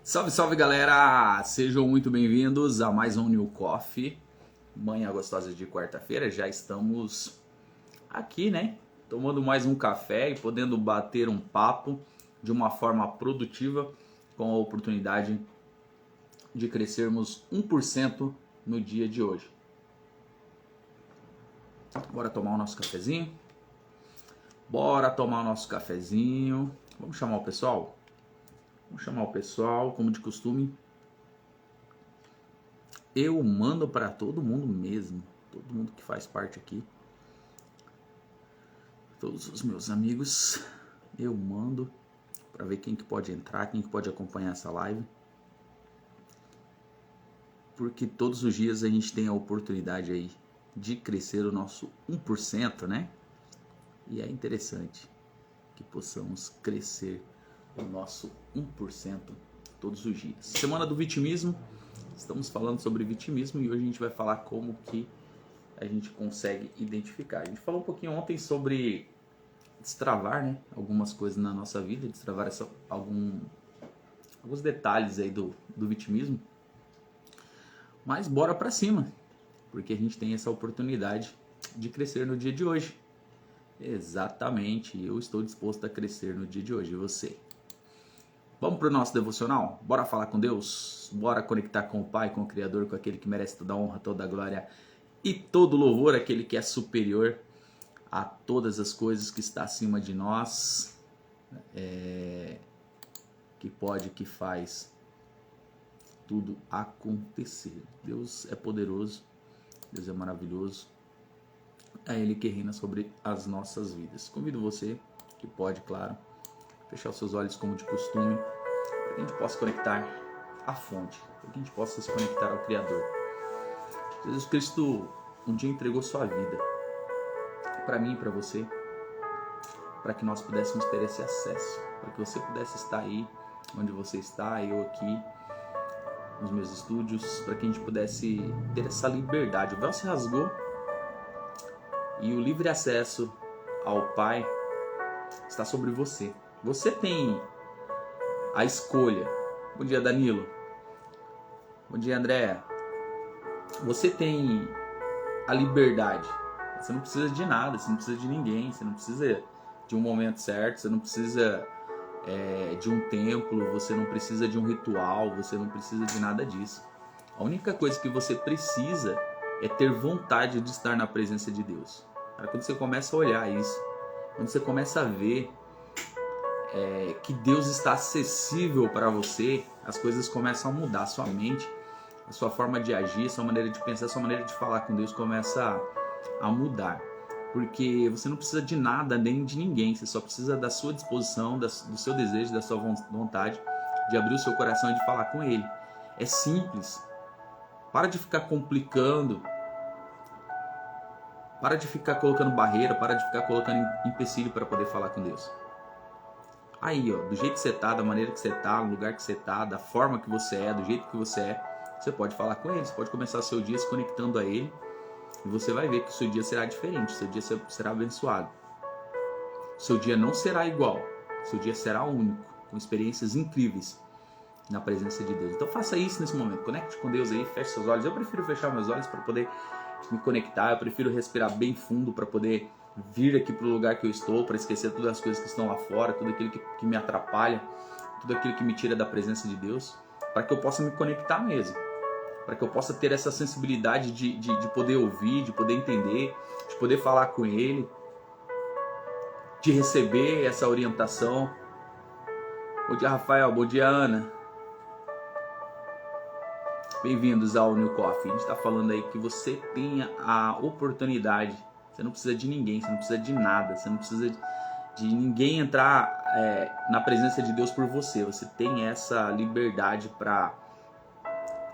Salve, salve galera! Sejam muito bem-vindos a mais um New Coffee. Manhã gostosa de quarta-feira, já estamos aqui, né? Tomando mais um café e podendo bater um papo de uma forma produtiva com a oportunidade de crescermos 1% no dia de hoje. Bora tomar o nosso cafezinho? Bora tomar o nosso cafezinho. Vamos chamar o pessoal? Vamos chamar o pessoal, como de costume. Eu mando para todo mundo mesmo, todo mundo que faz parte aqui, todos os meus amigos, eu mando para ver quem que pode entrar, quem que pode acompanhar essa live. Porque todos os dias a gente tem a oportunidade aí de crescer o nosso 1%, né? E é interessante que possamos crescer o nosso 1% todos os dias. Semana do vitimismo, estamos falando sobre vitimismo e hoje a gente vai falar como que a gente consegue identificar. A gente falou um pouquinho ontem sobre destravar, né, algumas coisas na nossa vida, destravar alguns detalhes aí do vitimismo. Mas bora pra cima, porque a gente tem essa oportunidade de crescer no dia de hoje. Exatamente, eu estou disposto a crescer no dia de hoje, e você? Vamos para o nosso devocional? Bora falar com Deus? Bora conectar com o Pai, com o Criador, com aquele que merece toda a honra, toda a glória e todo o louvor, aquele que é superior a todas as coisas, que está acima de nós, que pode, que faz tudo acontecer. Deus é poderoso, Deus é maravilhoso, é Ele que reina sobre as nossas vidas. Convido você, que pode, claro, fechar os seus olhos como de costume, para que a gente possa conectar à fonte, para que a gente possa se conectar ao Criador. Jesus Cristo um dia entregou sua vida para mim e para você, para que nós pudéssemos ter esse acesso, para que você pudesse estar aí onde você está, eu aqui nos meus estúdios, para que a gente pudesse ter essa liberdade. O véu se rasgou e o livre acesso ao Pai está sobre você. Você tem a escolha. Bom dia, Danilo. Bom dia, Andréa. Você tem a liberdade. Você não precisa de nada, você não precisa de ninguém, você não precisa de um momento certo, você não precisa de um templo, você não precisa de um ritual, você não precisa de nada disso. A única coisa que você precisa é ter vontade de estar na presença de Deus. Quando você começa a olhar isso, quando você começa a ver que Deus está acessível para você, as coisas começam a mudar. A sua mente, a sua forma de agir, a sua maneira de pensar, a sua maneira de falar com Deus começa a mudar. Porque você não precisa de nada nem de ninguém, você só precisa da sua disposição, do seu desejo, da sua vontade de abrir o seu coração e de falar com Ele. É simples. Para de ficar complicando, para de ficar colocando barreira, para de ficar colocando empecilho para poder falar com Deus. Aí, ó, do jeito que você tá, da maneira que você tá, no lugar que você tá, da forma que você é, do jeito que você é, você pode falar com Ele, você pode começar o seu dia se conectando a Ele e você vai ver que o seu dia será diferente, o seu dia será abençoado. O seu dia não será igual, o seu dia será único, com experiências incríveis na presença de Deus. Então faça isso nesse momento, conecte com Deus aí, feche seus olhos. Eu prefiro fechar meus olhos para poder me conectar, eu prefiro respirar bem fundo para poder vir aqui para o lugar que eu estou, para esquecer todas as coisas que estão lá fora, tudo aquilo que me atrapalha, tudo aquilo que me tira da presença de Deus, para que eu possa me conectar mesmo, para que eu possa ter essa sensibilidade de poder ouvir, de poder entender, de poder falar com Ele, de receber essa orientação. Bom dia, Rafael. Bom dia, Ana. Bem-vindos ao New Coffee. A gente está falando aí que você tenha a oportunidade. Você não precisa de ninguém, você não precisa de nada, você não precisa de ninguém entrar na presença de Deus por você. Você tem essa liberdade para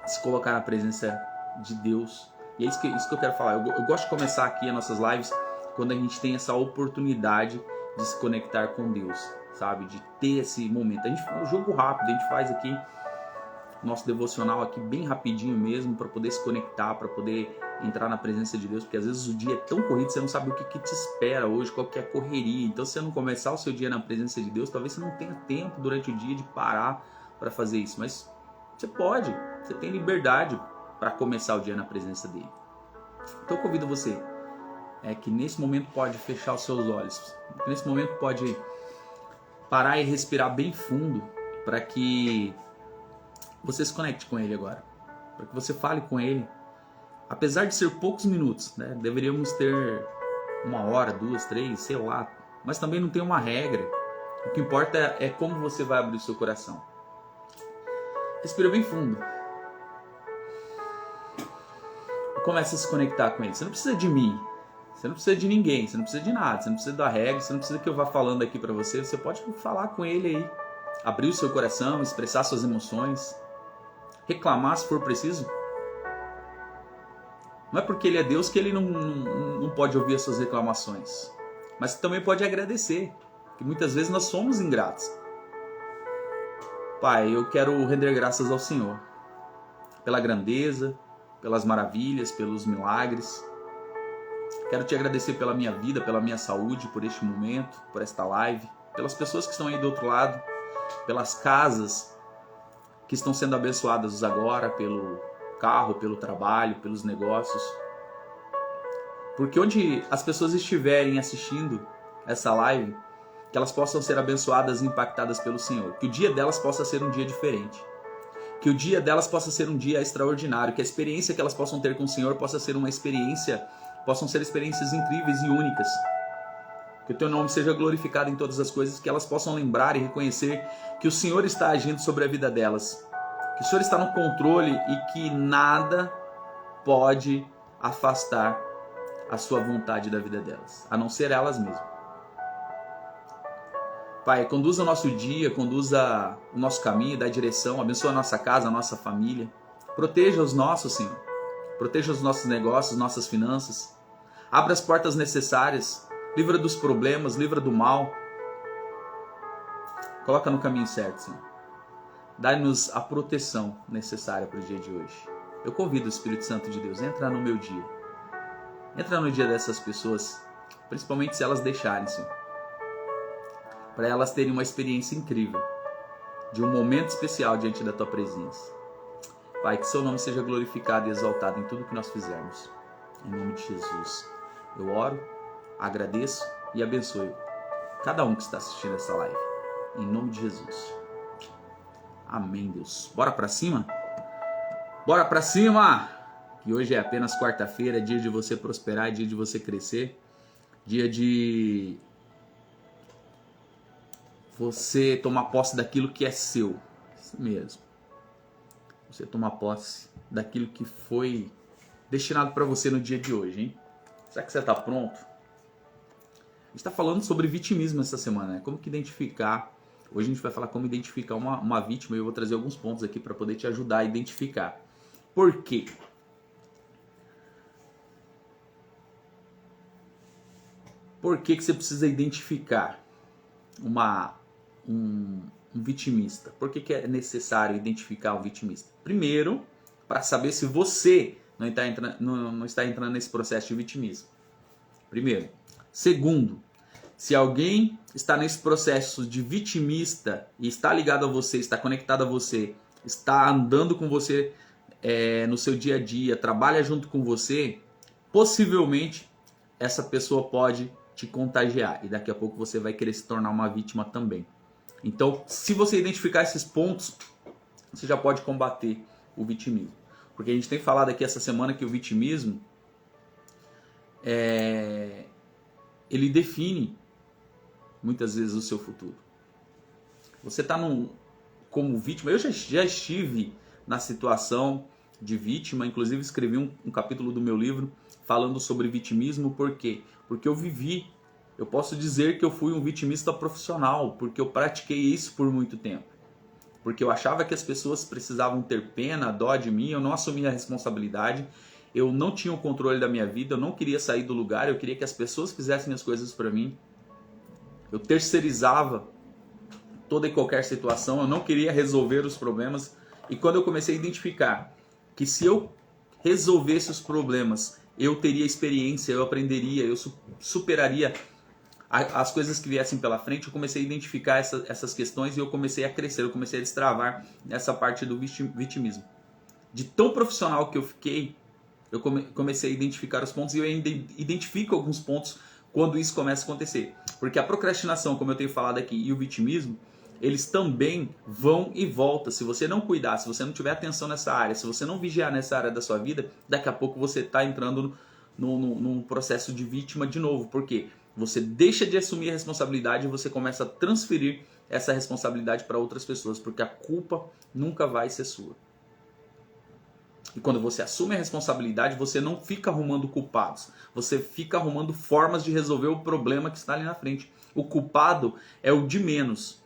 se colocar na presença de Deus. E é isso que eu quero falar. Eu gosto de começar aqui as nossas lives quando a gente tem essa oportunidade de se conectar com Deus, sabe? De ter esse momento. A gente faz um jogo rápido, a gente faz aqui nosso devocional aqui bem rapidinho mesmo, para poder se conectar, para poder entrar na presença de Deus, porque às vezes o dia é tão corrido, você não sabe o que te espera hoje, qual que é a correria. Então se você não começar o seu dia na presença de Deus, talvez você não tenha tempo durante o dia de parar para fazer isso, mas você pode, você tem liberdade para começar o dia na presença dele. Então eu convido você que nesse momento pode fechar os seus olhos, que nesse momento pode parar e respirar bem fundo para que você se conecte com ele agora, para que você fale com ele. Apesar de ser poucos minutos, né? Deveríamos ter 1 hora, 2, 3, sei lá, mas também não tem uma regra. O que importa é como você vai abrir o seu coração. Respira bem fundo. Começa a se conectar com ele. Você não precisa de mim, você não precisa de ninguém, você não precisa de nada, você não precisa da regra, você não precisa que eu vá falando aqui para você. Você pode falar com ele aí, abrir o seu coração, expressar suas emoções, reclamar se for preciso. Não é porque ele é Deus que ele não pode ouvir as suas reclamações, mas também pode agradecer, que muitas vezes nós somos ingratos. Pai, eu quero render graças ao Senhor pela grandeza, pelas maravilhas, pelos milagres. Quero te agradecer pela minha vida, pela minha saúde, por este momento, por esta live, pelas pessoas que estão aí do outro lado, pelas casas que estão sendo abençoadas agora, pelo carro, pelo trabalho, pelos negócios. Porque onde as pessoas estiverem assistindo essa live, que elas possam ser abençoadas e impactadas pelo Senhor. Que o dia delas possa ser um dia diferente. Que o dia delas possa ser um dia extraordinário. Que a experiência que elas possam ter com o Senhor possa ser possam ser experiências incríveis e únicas. Que o teu nome seja glorificado em todas as coisas, que elas possam lembrar e reconhecer que o Senhor está agindo sobre a vida delas. Que o Senhor está no controle e que nada pode afastar a sua vontade da vida delas, a não ser elas mesmas. Pai, conduza o nosso dia, conduza o nosso caminho, dá direção, abençoa a nossa casa, a nossa família. Proteja os nossos, Senhor. Proteja os nossos negócios, nossas finanças. Abra as portas necessárias. Livra dos problemas, livra do mal. Coloca no caminho certo, Senhor. Dá-nos a proteção necessária para o dia de hoje. Eu convido o Espírito Santo de Deus a entrar no meu dia. Entra no dia dessas pessoas, principalmente se elas deixarem, Senhor. Para elas terem uma experiência incrível, de um momento especial diante da Tua presença. Pai, que Seu nome seja glorificado e exaltado em tudo que nós fizermos. Em nome de Jesus. Eu oro, agradeço e abençoo cada um que está assistindo essa live. Em nome de Jesus. Amém, Deus. Bora pra cima? Bora pra cima! Que hoje é apenas quarta-feira, dia de você prosperar, dia de você crescer, dia de você tomar posse daquilo que é seu. Isso mesmo. Você tomar posse daquilo que foi destinado para você no dia de hoje, hein? Será que você está pronto? A gente está falando sobre vitimismo essa semana, né? Como que identificar. Hoje a gente vai falar como identificar uma vítima e eu vou trazer alguns pontos aqui para poder te ajudar a identificar. Por quê? Por que você precisa identificar um vitimista? Por que é necessário identificar um vitimista? Primeiro, para saber se você não está entrando nesse processo de vitimismo. Primeiro. Segundo, se alguém está nesse processo de vitimista e está ligado a você, está conectado a você, está andando com você no seu dia a dia, trabalha junto com você, possivelmente essa pessoa pode te contagiar e daqui a pouco você vai querer se tornar uma vítima também. Então, se você identificar esses pontos, você já pode combater o vitimismo. Porque a gente tem falado aqui essa semana que o vitimismo ele define muitas vezes o seu futuro. Você está como vítima. Eu já estive na situação de vítima, inclusive escrevi um capítulo do meu livro falando sobre vitimismo. Por quê? Porque eu posso dizer que eu fui um vitimista profissional, porque eu pratiquei isso por muito tempo. Porque eu achava que as pessoas precisavam ter pena, dó de mim, eu não assumia a responsabilidade, eu não tinha o controle da minha vida, eu não queria sair do lugar, eu queria que as pessoas fizessem as coisas para mim. Eu terceirizava toda e qualquer situação, eu não queria resolver os problemas. E quando eu comecei a identificar que se eu resolvesse os problemas, eu teria experiência, eu aprenderia, eu superaria as coisas que viessem pela frente, eu comecei a identificar essas questões e eu comecei a crescer, eu comecei a destravar nessa parte do vitimismo. De tão profissional que eu fiquei, eu comecei a identificar os pontos e eu ainda identifico alguns pontos quando isso começa a acontecer. Porque a procrastinação, como eu tenho falado aqui, e o vitimismo, eles também vão e voltam. Se você não cuidar, se você não tiver atenção nessa área, se você não vigiar nessa área da sua vida, daqui a pouco você está entrando num processo de vítima de novo. Por quê? Você deixa de assumir a responsabilidade e você começa a transferir essa responsabilidade para outras pessoas, porque a culpa nunca vai ser sua. E quando você assume a responsabilidade, você não fica arrumando culpados. Você fica arrumando formas de resolver o problema que está ali na frente. O culpado é o de menos.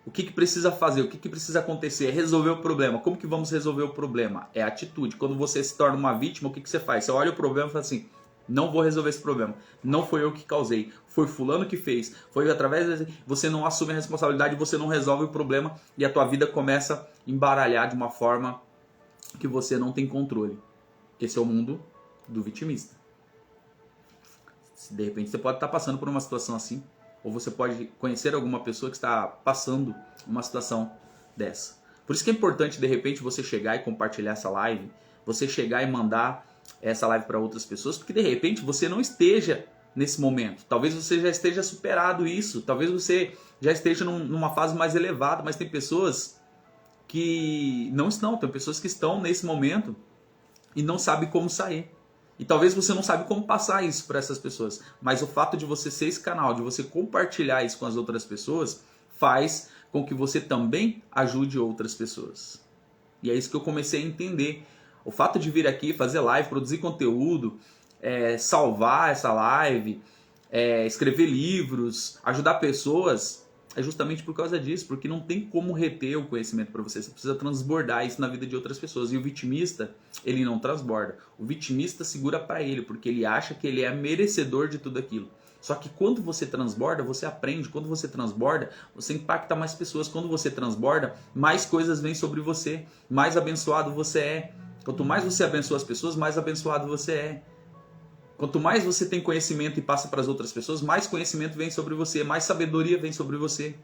O que precisa fazer? O que precisa acontecer? É resolver o problema. Como que vamos resolver o problema? É atitude. Quando você se torna uma vítima, o que você faz? Você olha o problema e fala assim, não vou resolver esse problema. Não foi eu que causei. Foi fulano que fez. Foi através... Você não assume a responsabilidade, você não resolve o problema e a tua vida começa a embaralhar de uma forma que você não tem controle. Esse é o mundo do vitimista. De repente você pode estar passando por uma situação assim, ou você pode conhecer alguma pessoa que está passando uma situação dessa. Por isso que é importante, de repente, você chegar e compartilhar essa live, você chegar e mandar essa live para outras pessoas, porque de repente você não esteja nesse momento. Talvez você já esteja superado isso, talvez você já esteja numa fase mais elevada, mas tem pessoas que não estão, tem pessoas que estão nesse momento e não sabem como sair. E talvez você não sabe como passar isso para essas pessoas, mas o fato de você ser esse canal, de você compartilhar isso com as outras pessoas, faz com que você também ajude outras pessoas. E é isso que eu comecei a entender. O fato de vir aqui, fazer live, produzir conteúdo, salvar essa live, escrever livros, ajudar pessoas, é justamente por causa disso, porque não tem como reter o conhecimento para você. Você precisa transbordar isso na vida de outras pessoas. E o vitimista, ele não transborda. O vitimista segura para ele, porque ele acha que ele é merecedor de tudo aquilo. Só que quando você transborda, você aprende. Quando você transborda, você impacta mais pessoas. Quando você transborda, mais coisas vêm sobre você. Mais abençoado você é. Quanto mais você abençoa as pessoas, mais abençoado você é. Quanto mais você tem conhecimento e passa para as outras pessoas, mais conhecimento vem sobre você, mais sabedoria vem sobre você.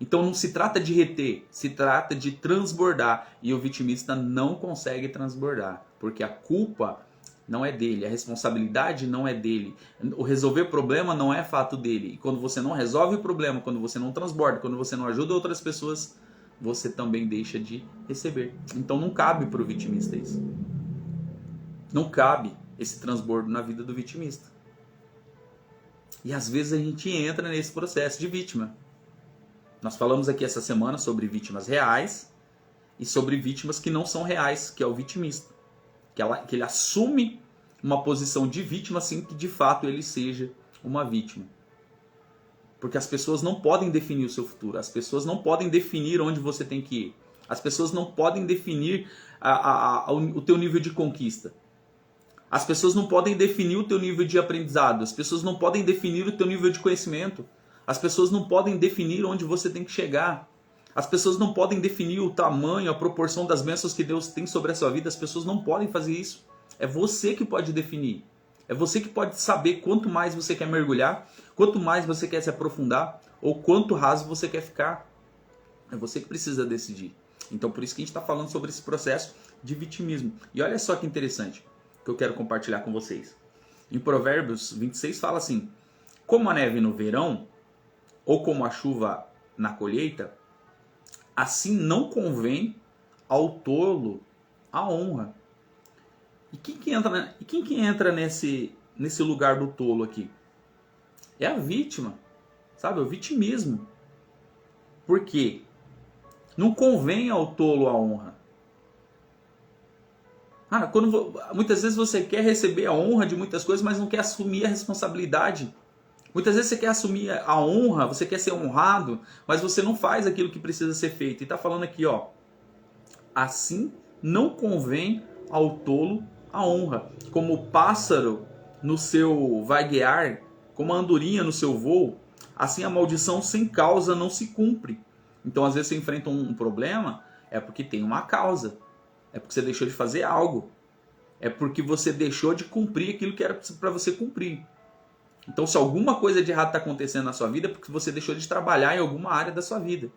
Então não se trata de reter, se trata de transbordar. E o vitimista não consegue transbordar, porque a culpa não é dele, a responsabilidade não é dele. O resolver problema não é fato dele. E quando você não resolve o problema, quando você não transborda, quando você não ajuda outras pessoas, você também deixa de receber. Então não cabe para o vitimista isso. Não cabe esse transbordo na vida do vitimista. E às vezes a gente entra nesse processo de vítima. Nós falamos aqui essa semana sobre vítimas reais e sobre vítimas que não são reais, que é o vitimista. Que ele assume uma posição de vítima sem que de fato ele seja uma vítima. Porque as pessoas não podem definir o seu futuro, as pessoas não podem definir onde você tem que ir, as pessoas não podem definir o teu nível de conquista. As pessoas não podem definir o teu nível de aprendizado. As pessoas não podem definir o teu nível de conhecimento. As pessoas não podem definir onde você tem que chegar. As pessoas não podem definir o tamanho, a proporção das bênçãos que Deus tem sobre a sua vida. As pessoas não podem fazer isso. É você que pode definir. É você que pode saber quanto mais você quer mergulhar, quanto mais você quer se aprofundar, ou quanto raso você quer ficar. É você que precisa decidir. Então por isso que a gente está falando sobre esse processo de vitimismo. E olha só que interessante que eu quero compartilhar com vocês. Em Provérbios 26 fala assim: como a neve no verão, ou como a chuva na colheita, assim não convém ao tolo a honra. E quem que entra nesse lugar do tolo aqui? É a vítima, sabe? É o vitimismo. Por quê? Não convém ao tolo a honra. Muitas vezes você quer receber a honra de muitas coisas, mas não quer assumir a responsabilidade. Muitas vezes você quer assumir a honra, você quer ser honrado, mas você não faz aquilo que precisa ser feito. E está falando aqui, ó, assim não convém ao tolo a honra. Como o pássaro no seu vaguear, como a andorinha no seu voo, assim a maldição sem causa não se cumpre. Então às vezes você enfrenta um problema, é porque tem uma causa. É porque você deixou de fazer algo. É porque você deixou de cumprir aquilo que era para você cumprir. Então, se alguma coisa de errado está acontecendo na sua vida, é porque você deixou de trabalhar em alguma área da sua vida.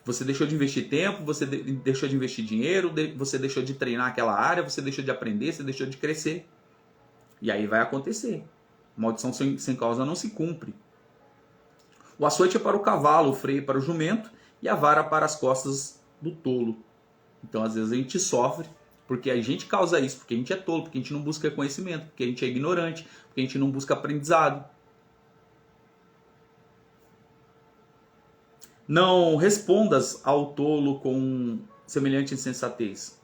Você deixou de investir tempo, você deixou de investir dinheiro, você deixou de treinar aquela área, você deixou de aprender, você deixou de crescer. E aí vai acontecer. Maldição sem causa não se cumpre. O açoite é para o cavalo, o freio para o jumento e a vara para as costas do tolo. Então, às vezes, a gente sofre porque a gente causa isso, porque a gente é tolo, porque a gente não busca conhecimento, porque a gente é ignorante, porque a gente não busca aprendizado. Não respondas ao tolo com semelhante insensatez,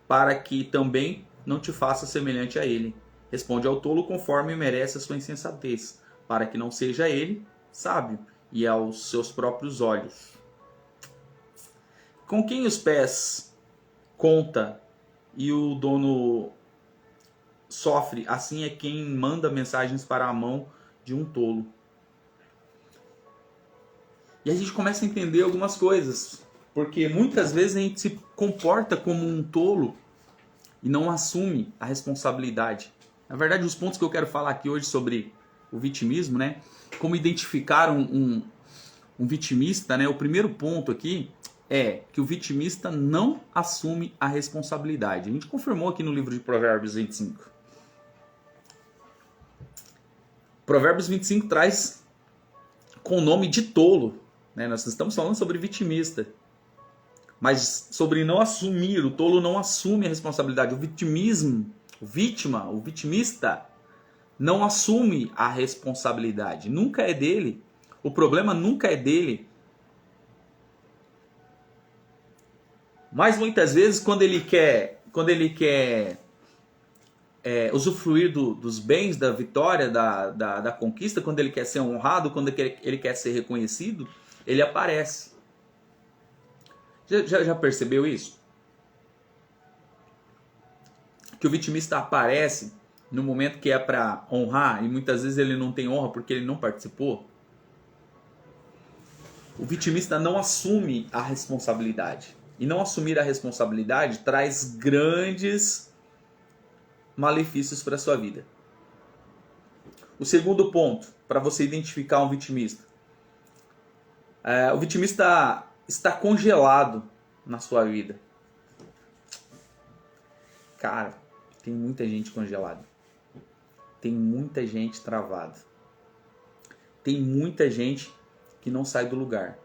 para que também não te faça semelhante a ele. Responde ao tolo conforme merece a sua insensatez, para que não seja ele sábio e aos seus próprios olhos. Com quem os pés conta e o dono sofre, assim é quem manda mensagens para a mão de um tolo. E a gente começa a entender algumas coisas, porque muitas vezes a gente se comporta como um tolo e não assume a responsabilidade. Na verdade, os pontos que eu quero falar aqui hoje sobre o vitimismo, né? Como identificar um vitimista, né? O primeiro ponto aqui é que o vitimista não assume a responsabilidade. A gente confirmou aqui no livro de Provérbios 25. Provérbios 25 traz com o nome de tolo, né? Nós estamos falando sobre vitimista, mas sobre não assumir. O tolo não assume a responsabilidade. O vitimismo, o vitimista não assume a responsabilidade. Nunca é dele. O problema nunca é dele. Mas muitas vezes, quando ele quer usufruir dos bens, da vitória, da conquista, quando ele quer ser honrado, quando ele quer ser reconhecido, ele aparece. Já percebeu isso? Que o vitimista aparece no momento que é para honrar, e muitas vezes ele não tem honra porque ele não participou. O vitimista não assume a responsabilidade. E não assumir a responsabilidade traz grandes malefícios para a sua vida. O segundo ponto, para você identificar um vitimista. O vitimista está congelado na sua vida. Cara, tem muita gente congelada. Tem muita gente travada. Tem muita gente que não sai do lugar.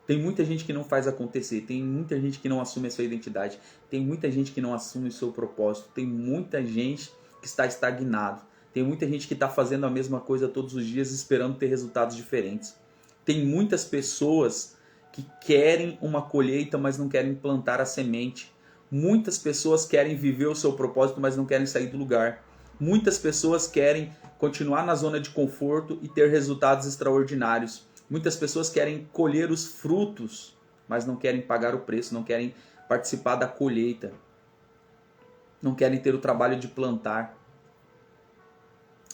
Tem muita gente que não faz acontecer. Tem muita gente que não assume a sua identidade. Tem muita gente que não assume o seu propósito. Tem muita gente que está estagnado. Tem muita gente que está fazendo a mesma coisa todos os dias esperando ter resultados diferentes. Tem muitas pessoas que querem uma colheita, mas não querem plantar a semente. Muitas pessoas querem viver o seu propósito, mas não querem sair do lugar. Muitas pessoas querem continuar na zona de conforto e ter resultados extraordinários. Muitas pessoas querem colher os frutos, mas não querem pagar o preço, não querem participar da colheita. Não querem ter o trabalho de plantar.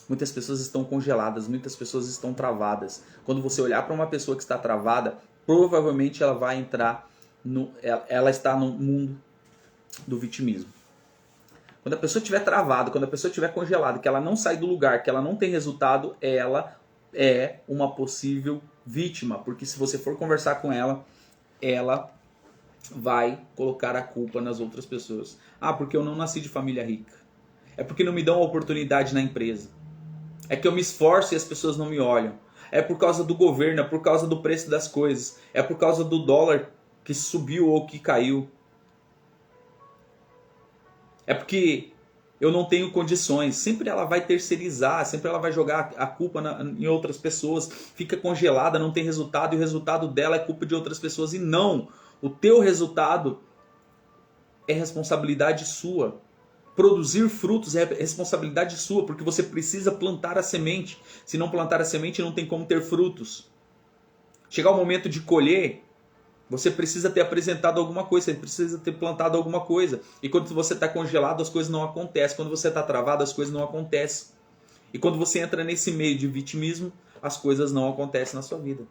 Muitas pessoas estão congeladas, muitas pessoas estão travadas. Quando você olhar para uma pessoa que está travada, provavelmente ela vai entrar ela está no mundo do vitimismo. Quando a pessoa estiver travada, quando a pessoa estiver congelada, que ela não sai do lugar, que ela não tem resultado, ela é uma possível vítima, porque se você for conversar com ela, ela vai colocar a culpa nas outras pessoas. Ah, porque eu não nasci de família rica. É porque não me dão a oportunidade na empresa. É que eu me esforço e as pessoas não me olham. É por causa do governo, é por causa do preço das coisas. É por causa do dólar que subiu ou que caiu. É porque eu não tenho condições. Sempre ela vai terceirizar, sempre ela vai jogar a culpa em outras pessoas. Fica congelada, não tem resultado e o resultado dela é culpa de outras pessoas. E não, o teu resultado é responsabilidade sua. Produzir frutos é responsabilidade sua, porque você precisa plantar a semente. Se não plantar a semente, não tem como ter frutos. Chegar o momento de colher, você precisa ter apresentado alguma coisa, você precisa ter plantado alguma coisa. E quando você está congelado, as coisas não acontecem. Quando você está travado, as coisas não acontecem. E quando você entra nesse meio de vitimismo, as coisas não acontecem na sua vida.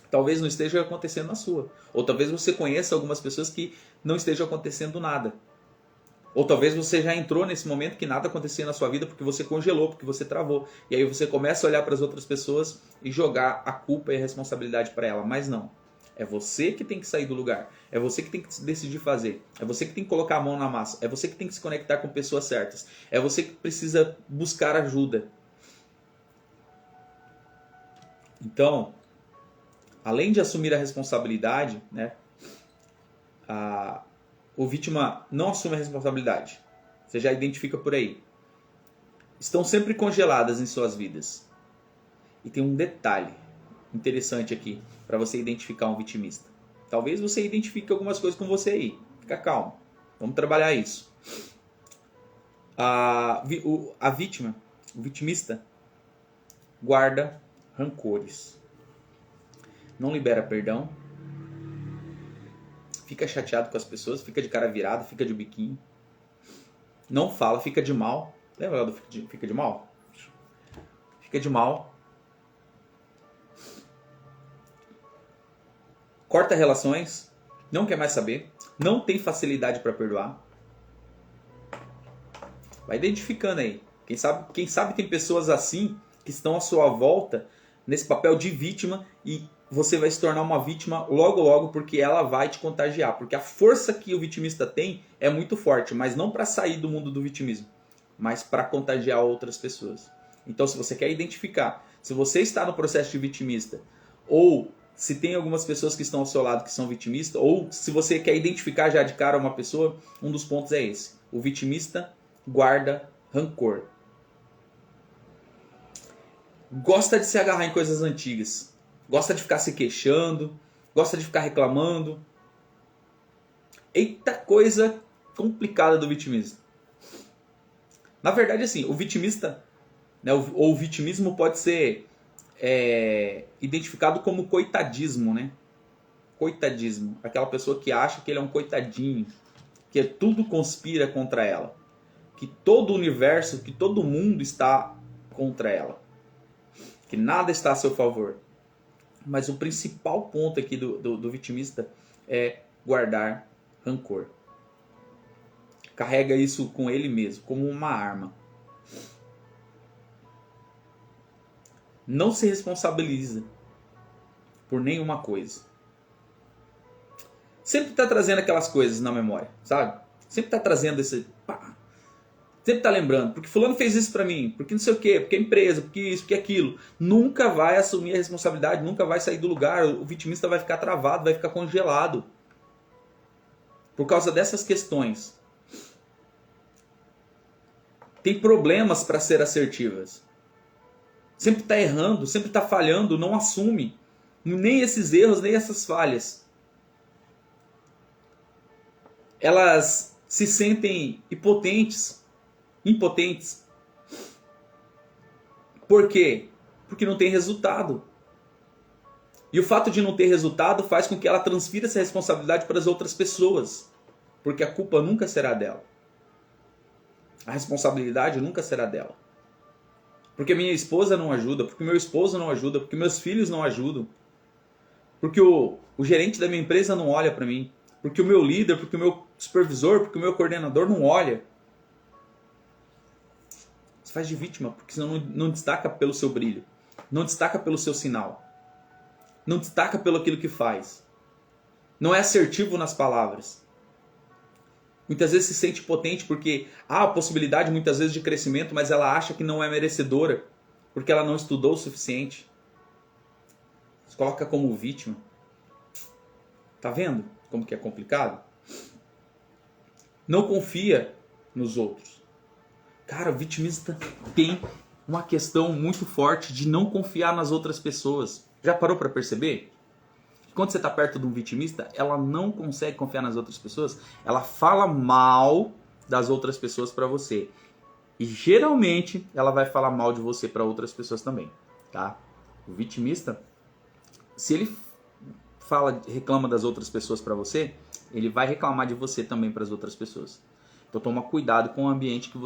Talvez não esteja acontecendo na sua. Ou talvez você conheça algumas pessoas que não esteja acontecendo nada. Ou talvez você já entrou nesse momento que nada acontecia na sua vida porque você congelou, porque você travou. E aí você começa a olhar para as outras pessoas e jogar a culpa e a responsabilidade para ela. Mas não. É você que tem que sair do lugar. É você que tem que decidir fazer. É você que tem que colocar a mão na massa. É você que tem que se conectar com pessoas certas. É você que precisa buscar ajuda. Então, além de assumir a responsabilidade, né, o vítima não assume a responsabilidade. Você já identifica por aí. Estão sempre congeladas em suas vidas. E tem um detalhe interessante aqui para você identificar um vitimista. Talvez você identifique algumas coisas com você aí. Fica calmo. Vamos trabalhar isso. A vítima, o vitimista, guarda rancores. Não libera perdão. Fica chateado com as pessoas, fica de cara virada, fica de biquinho. Não fala, fica de mal. Lembra do fica de mal? Fica de mal. Corta relações, não quer mais saber, não tem facilidade para perdoar. Vai identificando aí. Quem sabe tem pessoas assim que estão à sua volta nesse papel de vítima e você vai se tornar uma vítima logo logo porque ela vai te contagiar. Porque a força que o vitimista tem é muito forte, mas não para sair do mundo do vitimismo, mas para contagiar outras pessoas. Então se você quer identificar, se você está no processo de vitimista ou se tem algumas pessoas que estão ao seu lado que são vitimistas, ou se você quer identificar já de cara uma pessoa, um dos pontos é esse. O vitimista guarda rancor. Gosta de se agarrar em coisas antigas. Gosta de ficar se queixando. Gosta de ficar reclamando. Eita coisa complicada do vitimista. Na verdade, assim, o vitimista, né, ou o vitimismo pode ser identificado como coitadismo, né? Coitadismo. Aquela pessoa que acha que ele é um coitadinho, que tudo conspira contra ela, que todo o universo, que todo mundo está contra ela, que nada está a seu favor. Mas o principal ponto aqui do vitimista é guardar rancor. Carrega isso com ele mesmo, como uma arma. Não se responsabiliza por nenhuma coisa. Sempre está trazendo aquelas coisas na memória, sabe? Sempre está trazendo esse... Sempre está lembrando, porque fulano fez isso para mim, porque não sei o quê, porque a empresa, porque isso, porque aquilo. Nunca vai assumir a responsabilidade, nunca vai sair do lugar. O vitimista vai ficar travado, vai ficar congelado. Por causa dessas questões. Tem problemas para ser assertivas. Sempre está errando, sempre está falhando, não assume nem esses erros, nem essas falhas. Elas se sentem impotentes. Por quê? Porque não tem resultado. E o fato de não ter resultado faz com que ela transfira essa responsabilidade para as outras pessoas. Porque a culpa nunca será dela. A responsabilidade nunca será dela. Porque minha esposa não ajuda, porque meu esposo não ajuda, porque meus filhos não ajudam. Porque o gerente da minha empresa não olha para mim. Porque o meu líder, porque o meu supervisor, porque o meu coordenador não olha. Você faz de vítima, porque senão não destaca pelo seu brilho. Não destaca pelo seu sinal. Não destaca pelo aquilo que faz. Não é assertivo nas palavras. Muitas vezes se sente potente porque há a possibilidade muitas vezes de crescimento, mas ela acha que não é merecedora, porque ela não estudou o suficiente. Se coloca como vítima. Tá vendo como que é complicado? Não confia nos outros. Cara, o vitimista tem uma questão muito forte de não confiar nas outras pessoas. Já parou para perceber? Quando você está perto de um vitimista, ela não consegue confiar nas outras pessoas. Ela fala mal das outras pessoas para você. E geralmente ela vai falar mal de você para outras pessoas também. Tá? O vitimista, se ele reclama das outras pessoas para você, ele vai reclamar de você também para as outras pessoas. Então toma cuidado com o ambiente que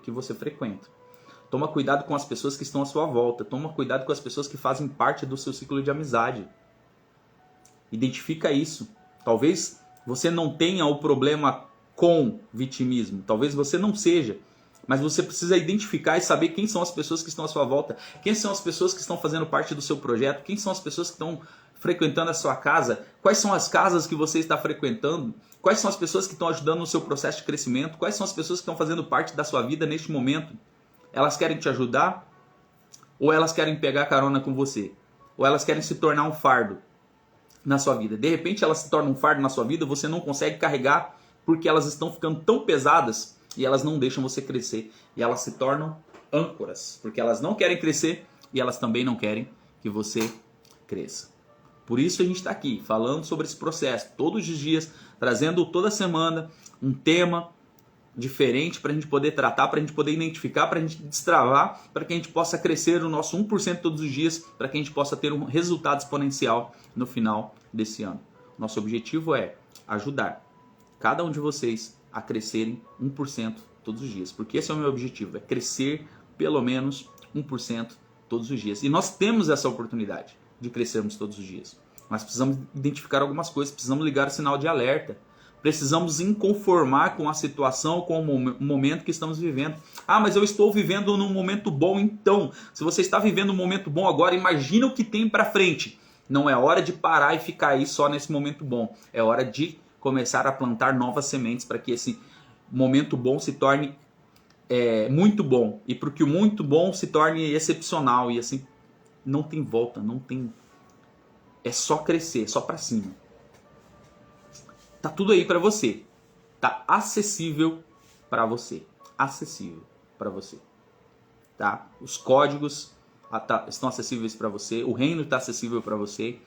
você frequenta. Toma cuidado com as pessoas que estão à sua volta. Toma cuidado com as pessoas que fazem parte do seu ciclo de amizade. Identifica isso. Talvez você não tenha o problema com vitimismo. Talvez você não seja, mas você precisa identificar e saber quem são as pessoas que estão à sua volta, quem são as pessoas que estão fazendo parte do seu projeto, quem são as pessoas que estão frequentando a sua casa, quais são as casas que você está frequentando, quais são as pessoas que estão ajudando no seu processo de crescimento, quais são as pessoas que estão fazendo parte da sua vida neste momento. Elas querem te ajudar ou elas querem pegar carona com você? Ou elas querem se tornar um fardo na sua vida? De repente elas se tornam um fardo na sua vida, você não consegue carregar porque elas estão ficando tão pesadas e elas não deixam você crescer. E elas se tornam âncoras, porque elas não querem crescer e elas também não querem que você cresça. Por isso a gente está aqui falando sobre esse processo, todos os dias, trazendo toda semana um tema diferente para a gente poder tratar, para a gente poder identificar, para a gente destravar, para que a gente possa crescer o nosso 1% todos os dias, para que a gente possa ter um resultado exponencial no final desse ano. Nosso objetivo é ajudar cada um de vocês a crescerem 1% todos os dias, porque esse é o meu objetivo, é crescer pelo menos 1% todos os dias. E nós temos essa oportunidade de crescermos todos os dias. Mas precisamos identificar algumas coisas, precisamos ligar o sinal de alerta. Precisamos inconformar com a situação, com o momento que estamos vivendo. Ah, mas eu estou vivendo num momento bom, então. Se você está vivendo um momento bom agora, imagina o que tem para frente. Não é hora de parar e ficar aí só nesse momento bom. É hora de começar a plantar novas sementes para que esse momento bom se torne muito bom. E para que o muito bom se torne excepcional. E assim, não tem volta, não tem... É só crescer, só para cima. Tá tudo aí para você. Tá acessível para você. Acessível para você. Tá? Os códigos estão acessíveis para você. O reino está acessível para você.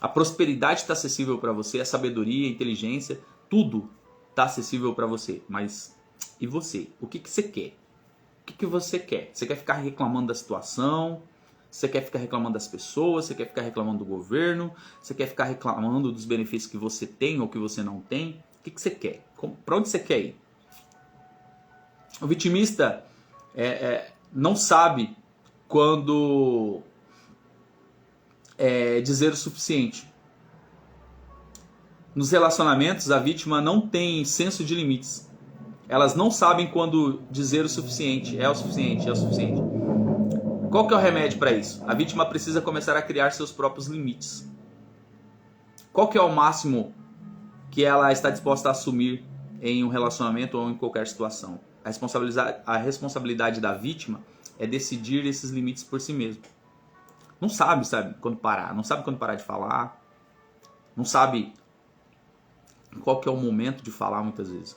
A prosperidade está acessível para você. A sabedoria, a inteligência, tudo está acessível para você. Mas e você? O que você quer? O que você quer? Você quer ficar reclamando da situação? Você quer ficar reclamando das pessoas? Você quer ficar reclamando do governo? Você quer ficar reclamando dos benefícios que você tem ou que você não tem? O que você quer? Para onde você quer ir? O vitimista não sabe quando dizer o suficiente. Nos relacionamentos, a vítima não tem senso de limites. Elas não sabem quando dizer o suficiente. É o suficiente, é o suficiente. Qual que é o remédio para isso? A vítima precisa começar a criar seus próprios limites. Qual que é o máximo que ela está disposta a assumir em um relacionamento ou em qualquer situação? A responsabilidade da vítima é decidir esses limites por si mesmo. Não sabe quando parar, não sabe quando parar de falar, não sabe qual que é o momento de falar muitas vezes.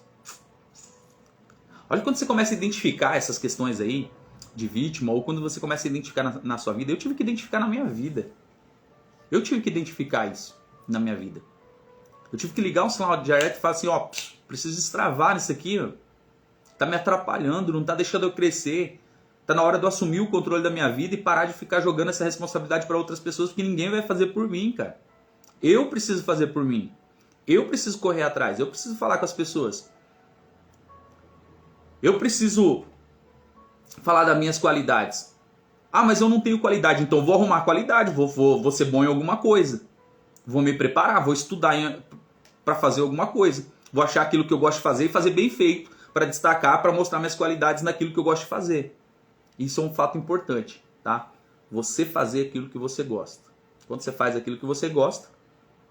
Olha quando você começa a identificar essas questões aí, de vítima, ou quando você começa a identificar na sua vida. Eu tive que identificar na minha vida. Eu tive que identificar isso na minha vida. Eu tive que ligar um sinal de alerta e falar assim, preciso destravar nisso aqui, tá me atrapalhando, não tá deixando eu crescer. Tá na hora de eu assumir o controle da minha vida e parar de ficar jogando essa responsabilidade para outras pessoas, porque ninguém vai fazer por mim, cara. Eu preciso fazer por mim. Eu preciso correr atrás, eu preciso falar com as pessoas. Eu preciso falar das minhas qualidades. Ah, mas eu não tenho qualidade, então vou arrumar qualidade, vou ser bom em alguma coisa. Vou me preparar, vou estudar para fazer alguma coisa. Vou achar aquilo que eu gosto de fazer e fazer bem feito, para destacar, para mostrar minhas qualidades naquilo que eu gosto de fazer. Isso é um fato importante, tá? Você fazer aquilo que você gosta. Quando você faz aquilo que você gosta,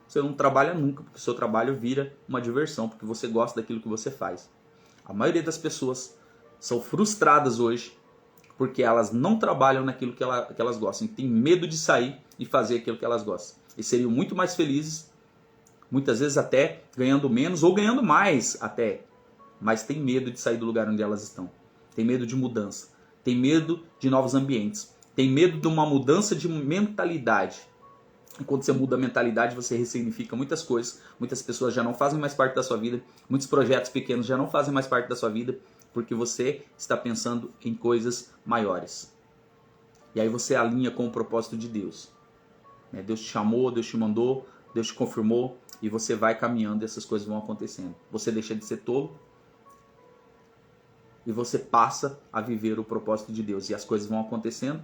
você não trabalha nunca, porque o seu trabalho vira uma diversão, porque você gosta daquilo que você faz. A maioria das pessoas são frustradas hoje porque elas não trabalham naquilo que elas gostam. Tem medo de sair e fazer aquilo que elas gostam. E seriam muito mais felizes, muitas vezes até ganhando menos ou ganhando mais até. Mas tem medo de sair do lugar onde elas estão. Tem medo de mudança. Tem medo de novos ambientes. Tem medo de uma mudança de mentalidade. E quando você muda a mentalidade, você ressignifica muitas coisas. Muitas pessoas já não fazem mais parte da sua vida. Muitos projetos pequenos já não fazem mais parte da sua vida. Porque você está pensando em coisas maiores. E aí você alinha com o propósito de Deus. Deus te chamou, Deus te mandou, Deus te confirmou. E você vai caminhando e essas coisas vão acontecendo. Você deixa de ser tolo. E você passa a viver o propósito de Deus. E as coisas vão acontecendo.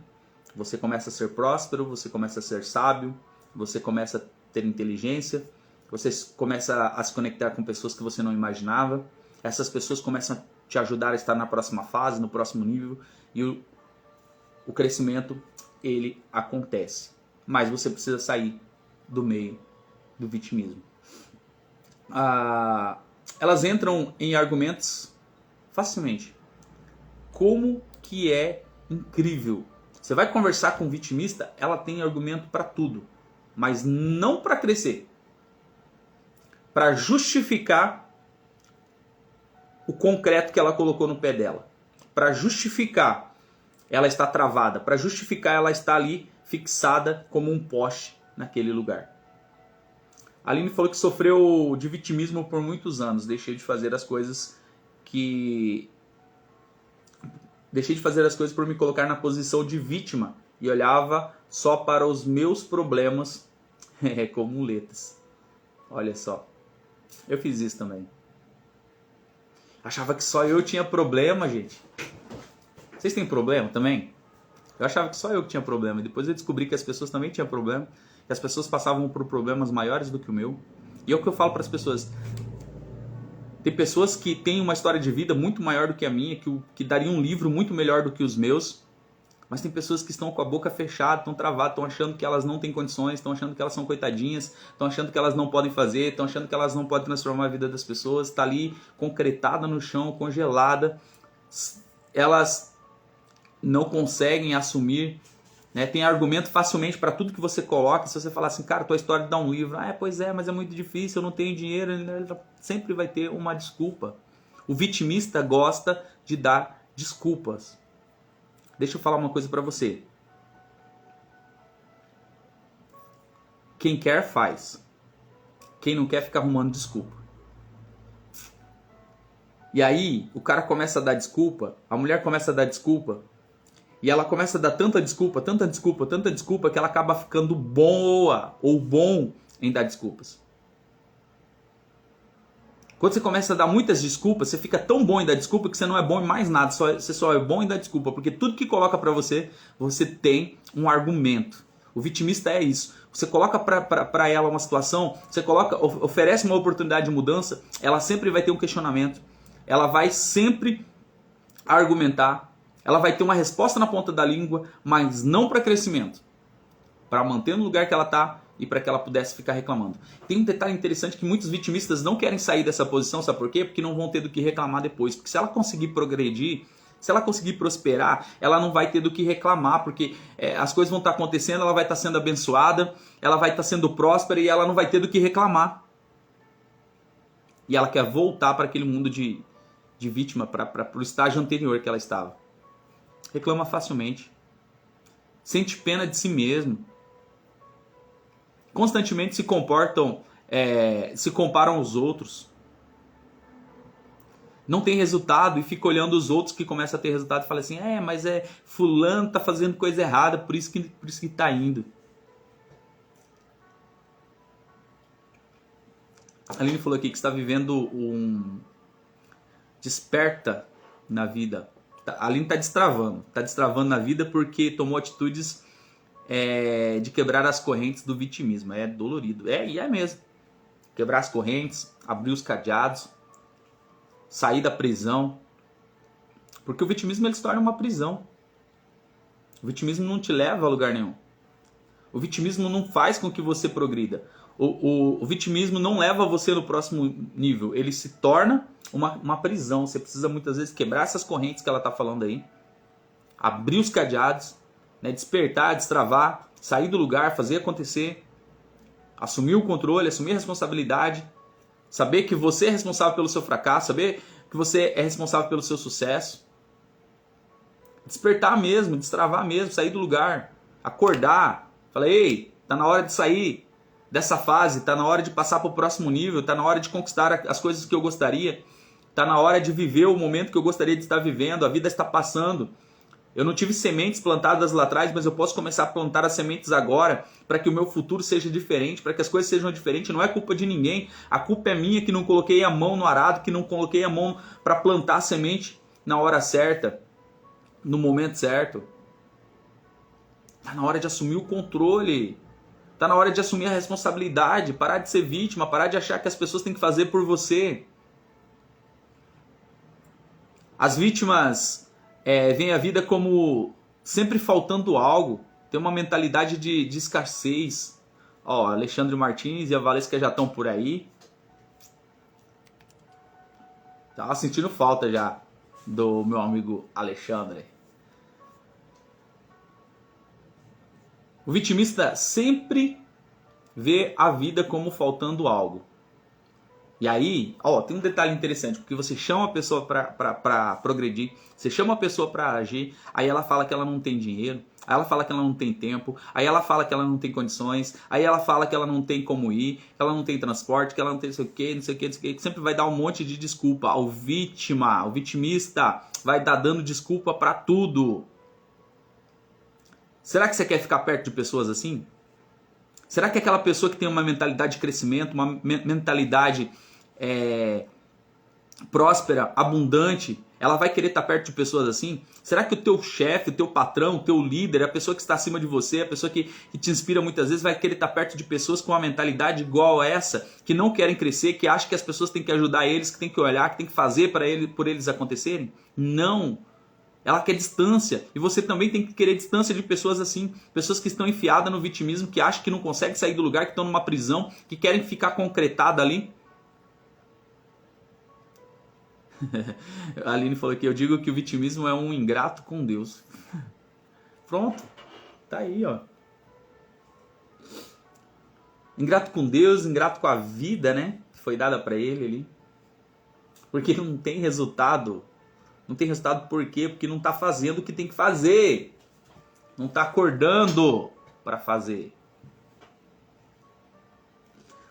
Você começa a ser próspero, você começa a ser sábio. Você começa a ter inteligência. Você começa a se conectar com pessoas que você não imaginava. Essas pessoas começam a te ajudar a estar na próxima fase, no próximo nível, e o crescimento, ele acontece. Mas você precisa sair do meio do vitimismo. Elas entram em argumentos facilmente. Como que é incrível. Você vai conversar com um vitimista, ela tem argumento para tudo, mas não para crescer. Para justificar o concreto que ela colocou no pé dela. Para justificar ela está travada. Para justificar ela está ali fixada como um poste naquele lugar. A Aline falou que sofreu de vitimismo por muitos anos. Deixei de fazer as coisas por me colocar na posição de vítima e olhava só para os meus problemas como muletas. Olha só. Eu fiz isso também. Achava que só eu tinha problema, gente. Vocês têm problema também? Eu achava que só eu que tinha problema. E depois eu descobri que as pessoas também tinham problema. Que as pessoas passavam por problemas maiores do que o meu. E é o que eu falo para as pessoas. Tem pessoas que têm uma história de vida muito maior do que a minha. Que dariam um livro muito melhor do que os meus. Mas tem pessoas que estão com a boca fechada, estão travadas, estão achando que elas não têm condições, estão achando que elas são coitadinhas, estão achando que elas não podem fazer, estão achando que elas não podem transformar a vida das pessoas. Está ali concretada no chão, congelada. Elas não conseguem assumir, né? Tem argumento facilmente para tudo que você coloca. Se você falar assim, cara, tua história dá um livro. Pois é, mas é muito difícil, eu não tenho dinheiro. Sempre vai ter uma desculpa. O vitimista gosta de dar desculpas. Deixa eu falar uma coisa para você. Quem quer, faz. Quem não quer, fica arrumando desculpa. E aí, o cara começa a dar desculpa, a mulher começa a dar desculpa, e ela começa a dar tanta desculpa, que ela acaba ficando boa ou bom em dar desculpas. Quando você começa a dar muitas desculpas, você fica tão bom em dar desculpa que você não é bom em mais nada. Você só é bom em dar desculpa, porque tudo que coloca pra você, você tem um argumento. O vitimista é isso. Você coloca pra ela uma situação, você oferece uma oportunidade de mudança, ela sempre vai ter um questionamento. Ela vai sempre argumentar. Ela vai ter uma resposta na ponta da língua, mas não para crescimento. Para manter no lugar que ela está e para que ela pudesse ficar reclamando. Tem um detalhe interessante que muitos vitimistas não querem sair dessa posição, sabe por quê? Porque não vão ter do que reclamar depois. Porque se ela conseguir progredir, se ela conseguir prosperar, ela não vai ter do que reclamar, porque as coisas vão estar acontecendo, ela vai estar sendo abençoada, ela vai estar sendo próspera e ela não vai ter do que reclamar. E ela quer voltar para aquele mundo de vítima, para o estágio anterior que ela estava. Reclama facilmente. Sente pena de si mesmo. Constantemente se comparam aos outros. Não tem resultado e fica olhando os outros que começam a ter resultado e fala assim, mas fulano tá fazendo coisa errada, por isso que tá indo. A Aline falou aqui que está vivendo um desperta na vida. A Aline está destravando na vida porque tomou atitudes de quebrar as correntes do vitimismo. É dolorido, e é mesmo. Quebrar as correntes, abrir os cadeados, sair da prisão. Porque o vitimismo ele se torna uma prisão. O vitimismo não te leva a lugar nenhum. O vitimismo não faz com que você progrida. O vitimismo não leva você no próximo nível. Ele se torna uma prisão. Você precisa muitas vezes quebrar essas correntes que ela está falando aí. Abrir os cadeados. Né, despertar, destravar. Sair do lugar, fazer acontecer. Assumir o controle, assumir a responsabilidade. Saber que você é responsável pelo seu fracasso. Saber que você é responsável pelo seu sucesso. Despertar mesmo, destravar mesmo. Sair do lugar. Acordar. Falar, ei, tá na hora de sair dessa fase, tá na hora de passar para o próximo nível, tá na hora de conquistar as coisas que eu gostaria, tá na hora de viver o momento que eu gostaria de estar vivendo, a vida está passando. Eu não tive sementes plantadas lá atrás, mas eu posso começar a plantar as sementes agora para que o meu futuro seja diferente, para que as coisas sejam diferentes. Não é culpa de ninguém, a culpa é minha que não coloquei a mão no arado, que não coloquei a mão para plantar a semente na hora certa, no momento certo. Tá na hora de assumir o controle. Tá na hora de assumir a responsabilidade, parar de ser vítima, parar de achar que as pessoas têm que fazer por você. As vítimas veem a vida como sempre faltando algo, tem uma mentalidade de escassez. Ó, Alexandre Martins e a Valesca já estão por aí. Tava sentindo falta já do meu amigo Alexandre. O vitimista sempre vê a vida como faltando algo. E aí, ó, tem um detalhe interessante, porque você chama a pessoa para progredir, você chama a pessoa para agir, aí ela fala que ela não tem dinheiro, aí ela fala que ela não tem tempo, aí ela fala que ela não tem condições, aí ela fala que ela não tem como ir, que ela não tem transporte, que ela não tem não sei o que, não sei o que, não sei o que, sempre vai dar um monte de desculpa. O vitimista vai estar dando desculpa para tudo. Será que você quer ficar perto de pessoas assim? Será que aquela pessoa que tem uma mentalidade de crescimento, uma mentalidade próspera, abundante, ela vai querer estar perto de pessoas assim? Será que o teu chefe, o teu patrão, o teu líder, a pessoa que está acima de você, a pessoa que te inspira muitas vezes, vai querer estar perto de pessoas com uma mentalidade igual a essa, que não querem crescer, que acham que as pessoas têm que ajudar eles, que têm que olhar, que têm que fazer por eles acontecerem? Não! Ela quer distância, e você também tem que querer distância de pessoas assim, pessoas que estão enfiadas no vitimismo, que acham que não conseguem sair do lugar, que estão numa prisão, que querem ficar concretada ali. A Aline falou aqui, eu digo que o vitimismo é um ingrato com Deus. Pronto, tá aí, ó. Ingrato com Deus, ingrato com a vida, né? Que foi dada para ele ali. Porque não tem resultado. Não tem resultado por quê? Porque não tá fazendo o que tem que fazer. Não tá acordando para fazer.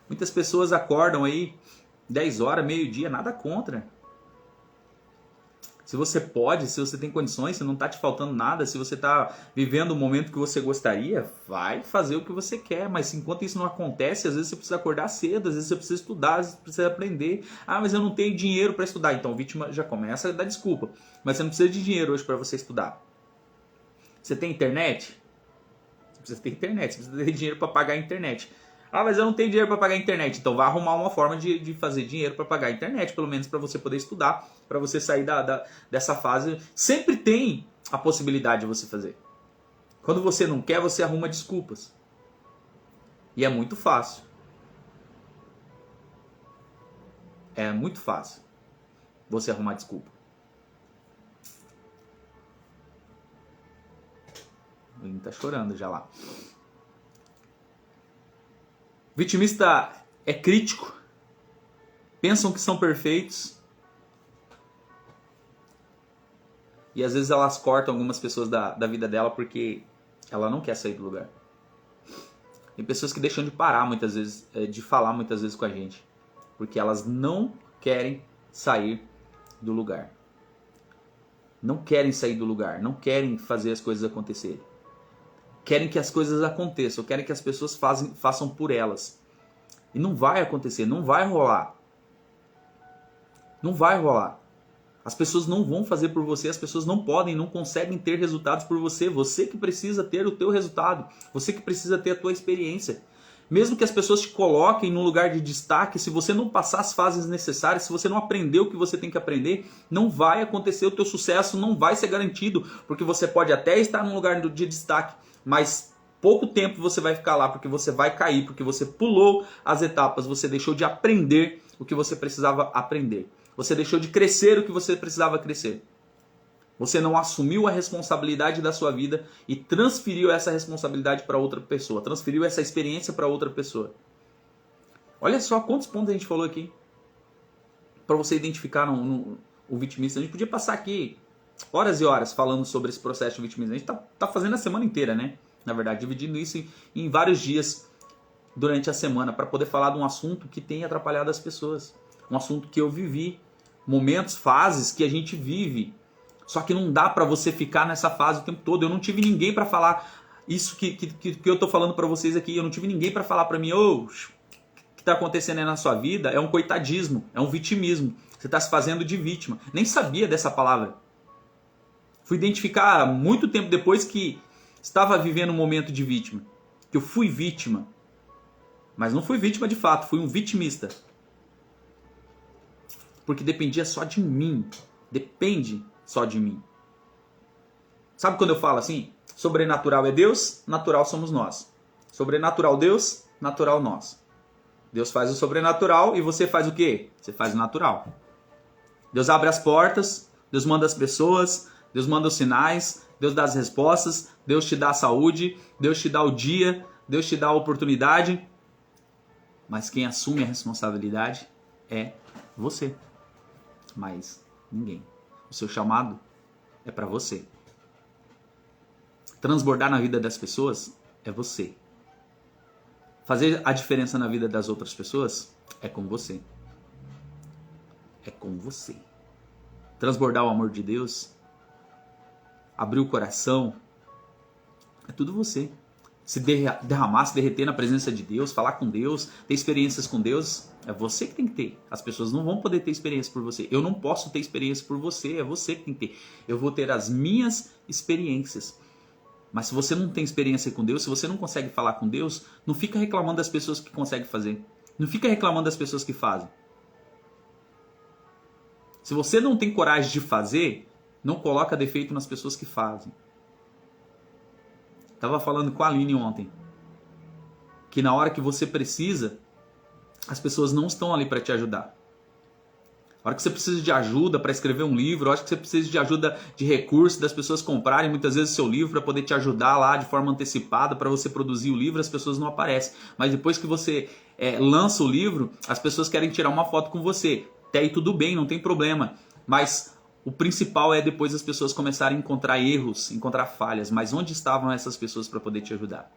Muitas pessoas acordam aí 10 horas, meio-dia, nada contra. Se você pode, se você tem condições, se não está te faltando nada, se você está vivendo o momento que você gostaria, vai fazer o que você quer. Mas enquanto isso não acontece, às vezes você precisa acordar cedo, às vezes você precisa estudar, às vezes você precisa aprender. Ah, mas eu não tenho dinheiro para estudar. Então a vítima já começa a dar desculpa. Mas você não precisa de dinheiro hoje para você estudar. Você tem internet? Você precisa ter internet, você precisa ter dinheiro para pagar a internet. Ah, mas eu não tenho dinheiro para pagar a internet. Então vai arrumar uma forma de fazer dinheiro para pagar a internet, pelo menos para você poder estudar, para você sair dessa fase. Sempre tem a possibilidade de você fazer. Quando você não quer, você arruma desculpas. E é muito fácil. É muito fácil você arrumar desculpa. O menino tá chorando já lá. Vitimista é crítico, pensam que são perfeitos e às vezes elas cortam algumas pessoas da vida dela porque ela não quer sair do lugar. Tem pessoas que deixam de parar muitas vezes, de falar muitas vezes com a gente, porque elas não querem sair do lugar. Não querem sair do lugar, não querem fazer as coisas acontecerem. Querem que as coisas aconteçam, querem que as pessoas façam por elas. E não vai acontecer, não vai rolar. Não vai rolar. As pessoas não vão fazer por você, as pessoas não podem, não conseguem ter resultados por você. Você que precisa ter o teu resultado, você que precisa ter a tua experiência. Mesmo que as pessoas te coloquem num lugar de destaque, se você não passar as fases necessárias, se você não aprender o que você tem que aprender, não vai acontecer, o teu sucesso não vai ser garantido, porque você pode até estar num lugar de destaque, mas pouco tempo você vai ficar lá, porque você vai cair, porque você pulou as etapas, você deixou de aprender o que você precisava aprender. Você deixou de crescer o que você precisava crescer. Você não assumiu a responsabilidade da sua vida e transferiu essa responsabilidade para outra pessoa. Transferiu essa experiência para outra pessoa. Olha só quantos pontos a gente falou aqui. Para você identificar o vitimista. A gente podia passar aqui horas e horas falando sobre esse processo de vitimismo. A gente tá fazendo a semana inteira, né? Na verdade, dividindo isso em vários dias durante a semana para poder falar de um assunto que tem atrapalhado as pessoas. Um assunto que eu vivi. Momentos, fases que a gente vive. Só que não dá para você ficar nessa fase o tempo todo. Eu não tive ninguém para falar isso que eu tô falando para vocês aqui. Eu não tive ninguém para falar para mim, o que tá acontecendo aí na sua vida é um coitadismo, é um vitimismo. Você está se fazendo de vítima. Nem sabia dessa palavra. Fui identificar muito tempo depois que estava vivendo um momento de vítima. Que eu fui vítima. Mas não fui vítima de fato, fui um vitimista. Porque dependia só de mim. Depende só de mim. Sabe quando eu falo assim? Sobrenatural é Deus, natural somos nós. Sobrenatural Deus, natural nós. Deus faz o sobrenatural e você faz o quê? Você faz o natural. Deus abre as portas, Deus manda as pessoas, Deus manda os sinais, Deus dá as respostas, Deus te dá a saúde, Deus te dá o dia, Deus te dá a oportunidade. Mas quem assume a responsabilidade é você. Mas ninguém. O seu chamado é para você. Transbordar na vida das pessoas é você. Fazer a diferença na vida das outras pessoas é com você. É com você. Transbordar o amor de Deus, abrir o coração, é tudo você. Se derramar, se derreter na presença de Deus, falar com Deus, ter experiências com Deus, é você que tem que ter. As pessoas não vão poder ter experiência por você. Eu não posso ter experiência por você, é você que tem que ter. Eu vou ter as minhas experiências. Mas se você não tem experiência com Deus, se você não consegue falar com Deus, não fica reclamando das pessoas que conseguem fazer. Não fica reclamando das pessoas que fazem. Se você não tem coragem de fazer, não coloca defeito nas pessoas que fazem. Estava falando com a Aline ontem, que na hora que você precisa, as pessoas não estão ali para te ajudar. A hora que você precisa de ajuda para escrever um livro, a hora que você precisa de ajuda de recurso, das pessoas comprarem muitas vezes o seu livro para poder te ajudar lá de forma antecipada para você produzir o livro, as pessoas não aparecem. Mas depois que você lança o livro, as pessoas querem tirar uma foto com você. Até aí tudo bem, não tem problema. Mas o principal é depois as pessoas começarem a encontrar erros, encontrar falhas. Mas onde estavam essas pessoas para poder te ajudar?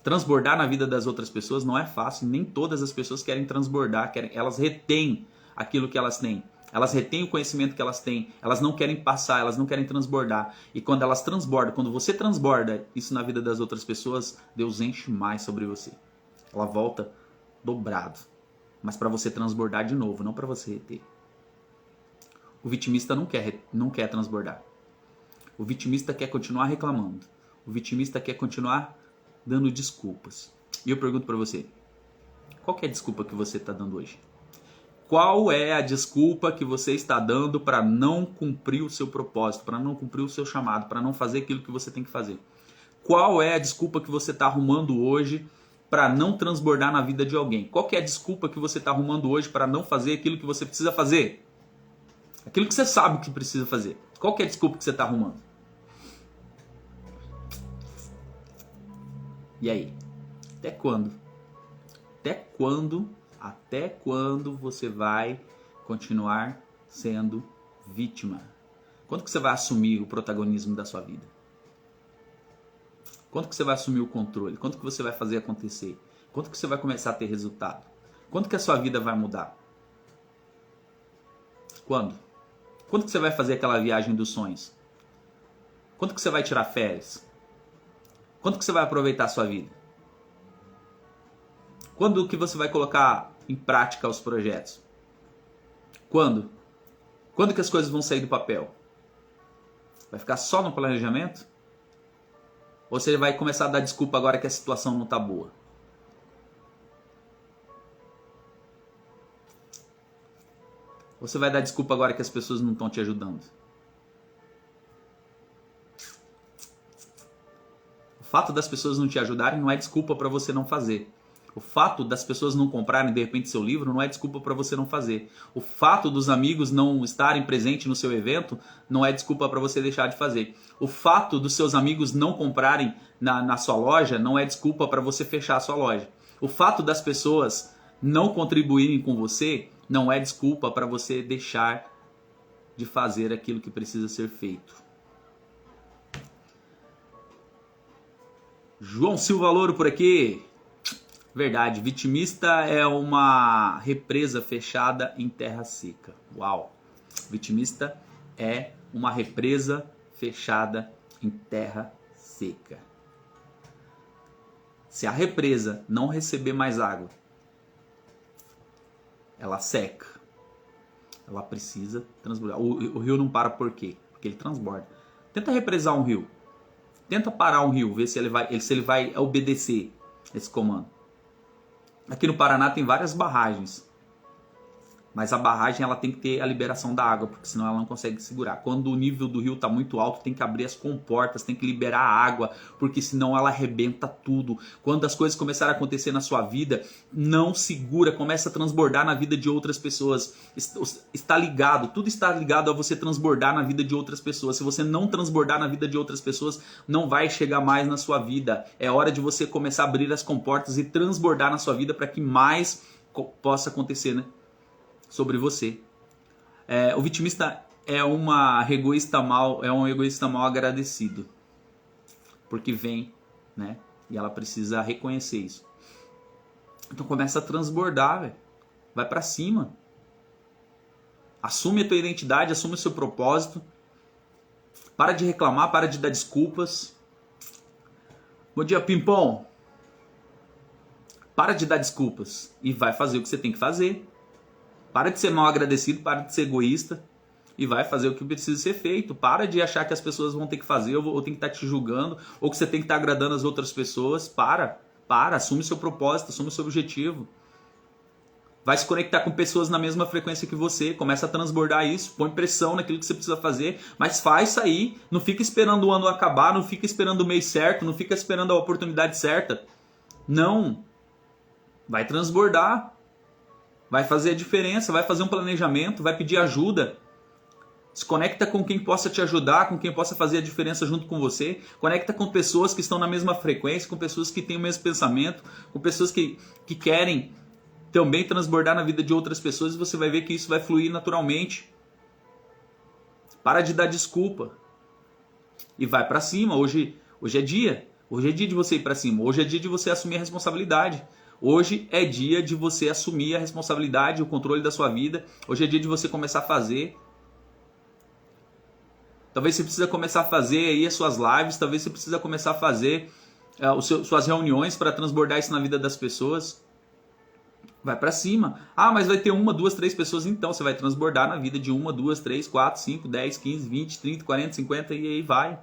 Transbordar na vida das outras pessoas não é fácil. Nem todas as pessoas querem transbordar, elas retêm aquilo que elas têm. Elas retêm o conhecimento que elas têm. Elas não querem passar, elas não querem transbordar. E quando elas transbordam, quando você transborda isso na vida das outras pessoas, Deus enche mais sobre você. Ela volta dobrado. Mas para você transbordar de novo, não para você reter. O vitimista não quer transbordar. O vitimista quer continuar reclamando. O vitimista quer continuar dando desculpas. E eu pergunto para você, qual que é a desculpa que você está dando hoje? Qual é a desculpa que você está dando para não cumprir o seu propósito, para não cumprir o seu chamado, para não fazer aquilo que você tem que fazer? Qual é a desculpa que você está arrumando hoje para não transbordar na vida de alguém? Qual que é a desculpa que você está arrumando hoje para não fazer aquilo que você precisa fazer? Aquilo que você sabe que precisa fazer. Qual que é a desculpa que você está arrumando? E aí? Até quando? Até quando você vai continuar sendo vítima? Quando que você vai assumir o protagonismo da sua vida? Quando que você vai assumir o controle? Quando que você vai fazer acontecer? Quando que você vai começar a ter resultado? Quando que a sua vida vai mudar? Quando? Quando que você vai fazer aquela viagem dos sonhos? Quando que você vai tirar férias? Quando que você vai aproveitar a sua vida? Quando que você vai colocar em prática os projetos? Quando? Quando que as coisas vão sair do papel? Vai ficar só no planejamento? Ou você vai começar a dar desculpa agora que a situação não está boa? Ou você vai dar desculpa agora que as pessoas não estão te ajudando? O fato das pessoas não te ajudarem não é desculpa para você não fazer. O fato das pessoas não comprarem de repente seu livro não é desculpa para você não fazer. O fato dos amigos não estarem presentes no seu evento não é desculpa para você deixar de fazer. O fato dos seus amigos não comprarem na sua loja não é desculpa para você fechar a sua loja. O fato das pessoas não contribuírem com você não é desculpa para você deixar de fazer aquilo que precisa ser feito. João Silva Louro por aqui. Verdade, vitimista é uma represa fechada em terra seca. Uau! Vitimista é uma represa fechada em terra seca. Se a represa não receber mais água, ela seca. Ela precisa transbordar. O rio não para por quê? Porque ele transborda. Tenta represar um rio. Tenta parar um rio, ver se ele vai obedecer esse comando. Aqui no Paraná tem várias barragens. Mas a barragem ela tem que ter a liberação da água, porque senão ela não consegue segurar. Quando o nível do rio está muito alto, tem que abrir as comportas, tem que liberar a água, porque senão ela arrebenta tudo. Quando as coisas começarem a acontecer na sua vida, não segura, começa a transbordar na vida de outras pessoas. Está ligado, tudo está ligado a você transbordar na vida de outras pessoas. Se você não transbordar na vida de outras pessoas, não vai chegar mais na sua vida. É hora de você começar a abrir as comportas e transbordar na sua vida para que mais possa acontecer, né? Sobre você. O vitimista é um egoísta mal agradecido, porque vem, né? E ela precisa reconhecer isso. Então começa a transbordar, véio. Vai para cima. Assume a tua identidade, assume o seu propósito. Para de reclamar, para de dar desculpas. Bom dia, Pimpom. Para de dar desculpas e vai fazer o que você tem que fazer. Para de ser mal agradecido, para de ser egoísta e vai fazer o que precisa ser feito. Para de achar que as pessoas vão ter que fazer ou tem que estar te julgando ou que você tem que estar agradando as outras pessoas. Para, assume seu propósito, assume seu objetivo. Vai se conectar com pessoas na mesma frequência que você, começa a transbordar isso, põe pressão naquilo que você precisa fazer, mas faz sair, não fica esperando o ano acabar, não fica esperando o mês certo, não fica esperando a oportunidade certa. Não, vai transbordar. Vai fazer a diferença, vai fazer um planejamento, vai pedir ajuda. Se conecta com quem possa te ajudar, com quem possa fazer a diferença junto com você. Conecta com pessoas que estão na mesma frequência, com pessoas que têm o mesmo pensamento, com pessoas que querem também transbordar na vida de outras pessoas e você vai ver que isso vai fluir naturalmente. Para de dar desculpa. E vai para cima. Hoje é dia. Hoje é dia de você ir para cima. Hoje é dia de você assumir a responsabilidade. Hoje é dia de você assumir a responsabilidade, o controle da sua vida. Hoje é dia de você começar a fazer. Talvez você precisa começar a fazer aí as suas lives. Talvez você precisa começar a fazer suas reuniões para transbordar isso na vida das pessoas. Vai para cima. Ah, mas vai ter 1, 2, 3 pessoas. Então você vai transbordar na vida de 1, 2, 3, 4, 5, 10, 15, 20, 30, 40, 50 e aí vai.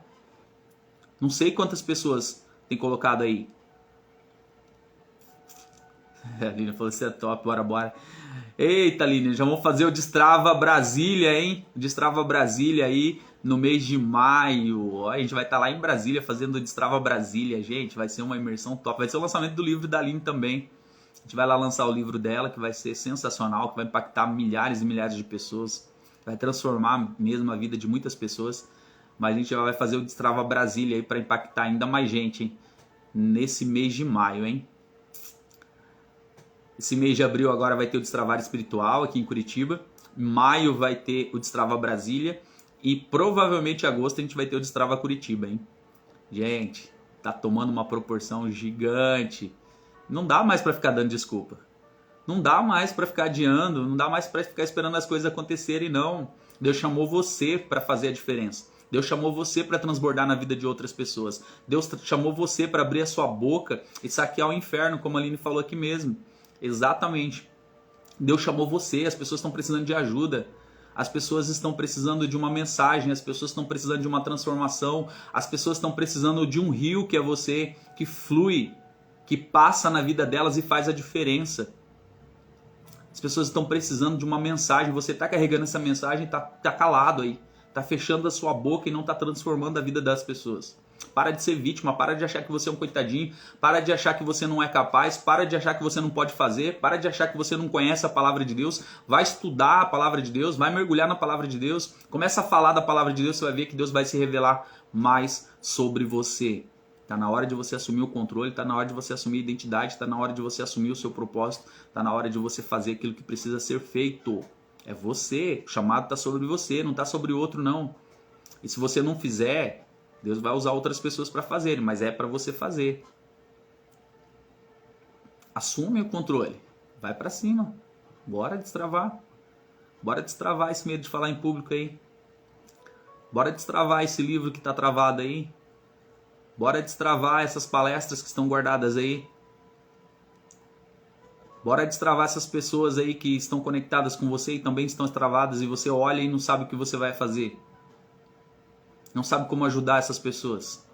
Não sei quantas pessoas tem colocado aí. A Lina falou, você é top, bora. Eita, Lina, já vamos fazer o Destrava Brasília, hein? O Destrava Brasília aí no mês de maio. A gente vai estar lá em Brasília fazendo o Destrava Brasília, gente. Vai ser uma imersão top. Vai ser o lançamento do livro da Lina também. A gente vai lá lançar o livro dela, que vai ser sensacional, que vai impactar milhares e milhares de pessoas. Vai transformar mesmo a vida de muitas pessoas. Mas a gente vai fazer o Destrava Brasília aí para impactar ainda mais gente, hein? Nesse mês de maio, hein? Esse mês de abril agora vai ter o Destravar Espiritual aqui em Curitiba. Em maio vai ter o Destrava Brasília. E provavelmente em agosto a gente vai ter o Destrava Curitiba, hein? Gente, tá tomando uma proporção gigante. Não dá mais para ficar dando desculpa. Não dá mais para ficar adiando. Não dá mais para ficar esperando as coisas acontecerem, não. Deus chamou você para fazer a diferença. Deus chamou você para transbordar na vida de outras pessoas. Deus chamou você para abrir a sua boca e saquear o inferno, como a Aline falou aqui mesmo. Exatamente. Deus chamou você, as pessoas estão precisando de ajuda. As pessoas estão precisando de uma mensagem, as pessoas estão precisando de uma transformação, as pessoas estão precisando de um rio que é você, que flui, que passa na vida delas e faz a diferença. As pessoas estão precisando de uma mensagem, você está carregando essa mensagem, está calado aí, está fechando a sua boca e não está transformando a vida das pessoas. Para de ser vítima, para de achar que você é um coitadinho, para de achar que você não é capaz, para de achar que você não pode fazer, para de achar que você não conhece a palavra de Deus, vai estudar a palavra de Deus, vai mergulhar na palavra de Deus, começa a falar da palavra de Deus, você vai ver que Deus vai se revelar mais sobre você. Está na hora de você assumir o controle, está na hora de você assumir a identidade, está na hora de você assumir o seu propósito, está na hora de você fazer aquilo que precisa ser feito. É você, o chamado está sobre você, não está sobre outro não. E se você não fizer, Deus vai usar outras pessoas para fazerem, mas é para você fazer. Assume o controle. Vai para cima. Bora destravar. Bora destravar esse medo de falar em público aí. Bora destravar esse livro que está travado aí. Bora destravar essas palestras que estão guardadas aí. Bora destravar essas pessoas aí que estão conectadas com você e também estão travadas e você olha e não sabe o que você vai fazer. Não sabe como ajudar essas pessoas.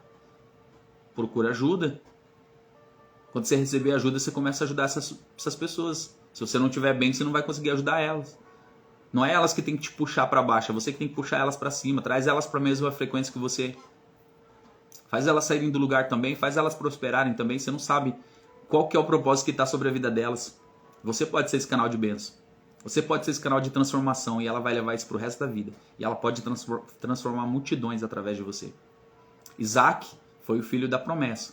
Procura ajuda. Quando você receber ajuda, você começa a ajudar essas pessoas. Se você não estiver bem, você não vai conseguir ajudar elas. Não é elas que tem que te puxar para baixo, é você que tem que puxar elas para cima. Traz elas para a mesma frequência que você. Faz elas saírem do lugar também, faz elas prosperarem também. Você não sabe qual que é o propósito que está sobre a vida delas. Você pode ser esse canal de bênção. Você pode ser esse canal de transformação e ela vai levar isso para o resto da vida. E ela pode transformar multidões através de você. Isaac foi o filho da promessa.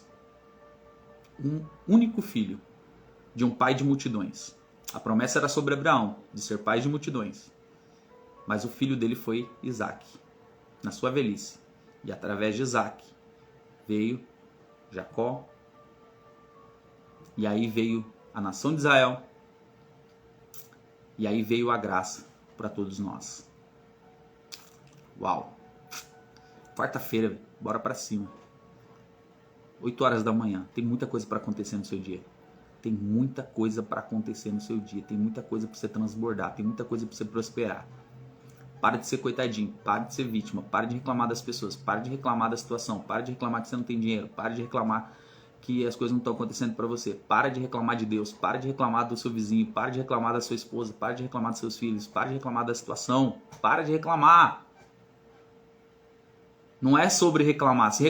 Um único filho de um pai de multidões. A promessa era sobre Abraão, de ser pai de multidões. Mas o filho dele foi Isaac, na sua velhice. E através de Isaac veio Jacó. E aí veio a nação de Israel. E aí veio a graça para todos nós. Uau! Quarta-feira, bora para cima. 8 horas da manhã. Tem muita coisa para acontecer no seu dia. Tem muita coisa para acontecer no seu dia. Tem muita coisa para você transbordar. Tem muita coisa para você prosperar. Para de ser coitadinho. Para de ser vítima. Para de reclamar das pessoas. Para de reclamar da situação. Para de reclamar que você não tem dinheiro. Para de reclamar que as coisas não estão acontecendo para você. Para de reclamar de Deus. Para de reclamar do seu vizinho. Para de reclamar da sua esposa. Para de reclamar dos seus filhos. Para de reclamar da situação. Para de reclamar. Não é sobre reclamar. Se